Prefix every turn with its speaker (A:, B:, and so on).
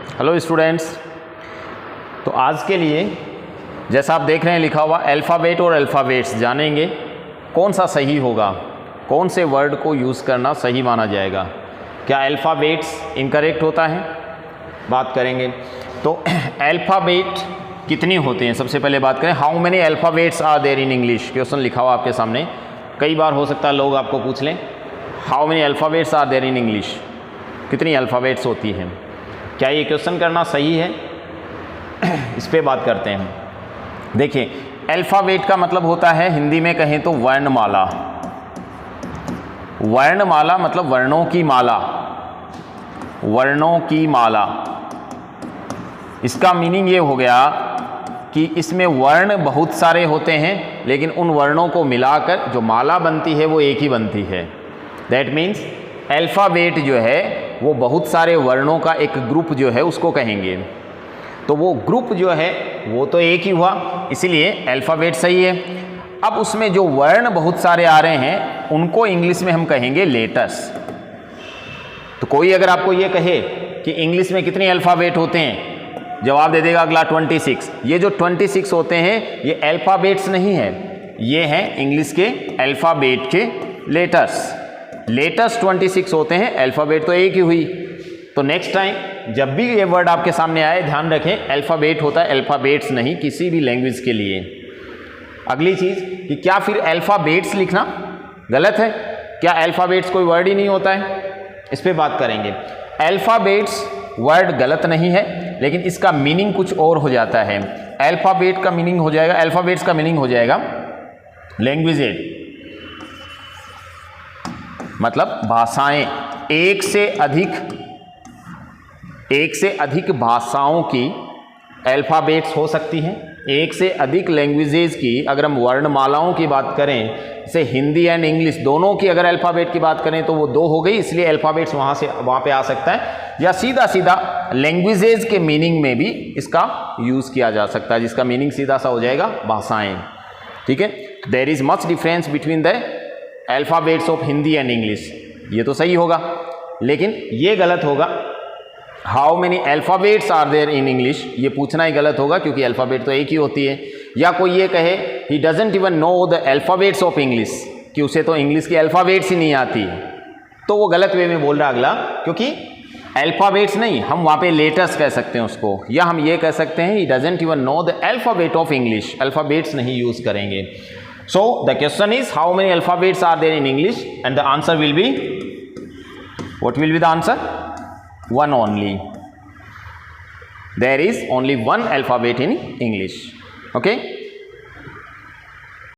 A: Hello students. तो आज के लिए जैसा आप देख रहे हैं लिखा हुआ अल्फ़ाबेट और अल्फ़ाबेट्स जानेंगे कौन सा सही होगा, कौन से वर्ड को यूज़ करना सही माना जाएगा। क्या अल्फ़ाबेट्स इनकरेक्ट होता है, बात करेंगे। तो अल्फ़ाबेट कितनी होते हैं, सबसे पहले बात करें। How many alphabets are there in English, question लिखा हुआ आपके सामने। कई बार हो सकता है लोग आपको पूछ लें how many alphabets are there in English, कितनी अल्फ़ाबेट्स होती हैं। क्या ये क्वेश्चन करना सही है, इस पे बात करते हैं। देखिए, अल्फ़ाबेट का मतलब होता है हिंदी में कहें तो वर्णमाला। वर्णमाला मतलब वर्णों की माला, वर्णों की माला। इसका मीनिंग ये हो गया कि इसमें वर्ण बहुत सारे होते हैं, लेकिन उन वर्णों को मिलाकर जो माला बनती है वो एक ही बनती है। दैट मीन्स अल्फ़ाबेट जो है वो बहुत सारे वर्णों का एक ग्रुप जो है उसको कहेंगे। तो वो ग्रुप जो है वो तो एक ही हुआ, इसीलिए अल्फ़ाबेट सही है। अब उसमें जो वर्ण बहुत सारे आ रहे हैं उनको इंग्लिश में हम कहेंगे लेटर्स। तो कोई अगर आपको ये कहे कि इंग्लिश में कितने अल्फ़ाबेट होते हैं, जवाब दे देगा अगला 26। ये जो 26 होते हैं ये अल्फ़ाबेट्स नहीं है, ये हैं इंग्लिश के अल्फ़ाबेट के लेटर्स। लेटर्स 26 होते हैं, अल्फ़ाबेट तो एक ही हुई। तो नेक्स्ट टाइम जब भी ये वर्ड आपके सामने आए ध्यान रखें अल्फ़ाबेट होता है, अल्फ़ाबेट्स नहीं, किसी भी लैंग्वेज के लिए। अगली चीज़ कि क्या फिर अल्फ़ाबेट्स लिखना गलत है? क्या अल्फ़ाबेट्स कोई वर्ड ही नहीं होता है? इस पर बात करेंगे। अल्फ़ाबेट्स वर्ड गलत नहीं है, लेकिन इसका मीनिंग कुछ और हो जाता है। अल्फ़ाबेट का मीनिंग हो जाएगा, अल्फ़ाबेट्स का मीनिंग हो जाएगा लैंग्वेजेज, मतलब भाषाएं। एक से अधिक भाषाओं की अल्फ़ाबेट्स हो सकती हैं। एक से अधिक लैंग्वेजेस की अगर हम वर्णमालाओं की बात करें, जैसे हिंदी एंड इंग्लिश दोनों की अगर अल्फ़ाबेट की बात करें तो वो 2 हो गई, इसलिए अल्फ़ाबेट्स वहाँ पे आ सकता है। या सीधा सीधा लैंग्वेजेस के मीनिंग में भी इसका यूज़ किया जा सकता है, जिसका मीनिंग सीधा सा हो जाएगा भाषाएं। ठीक है, there is much difference between the alphabets of Hindi and English. ये तो सही होगा, लेकिन ये गलत होगा। How many alphabets are there in English, ये पूछना ही गलत होगा क्योंकि अल्फ़ाबेट तो एक ही होती है। या कोई ये कहे he doesn't even know the alphabets of English, कि उसे तो इंग्लिश की अल्फ़ाबेट्स ही नहीं आती, तो वो गलत वे में बोल रहा अगला, क्योंकि अल्फ़ाबेट्स नहीं, हम वहाँ पे लेटर्स कह सकते हैं उसको। या हम ये कह सकते हैं he doesn't even know the alphabet of English, alphabets नहीं यूज़ करेंगे। So the question is how many alphabets are there in English, and the answer will be, what will be the answer? One only. There is only one alphabet in English. Okay.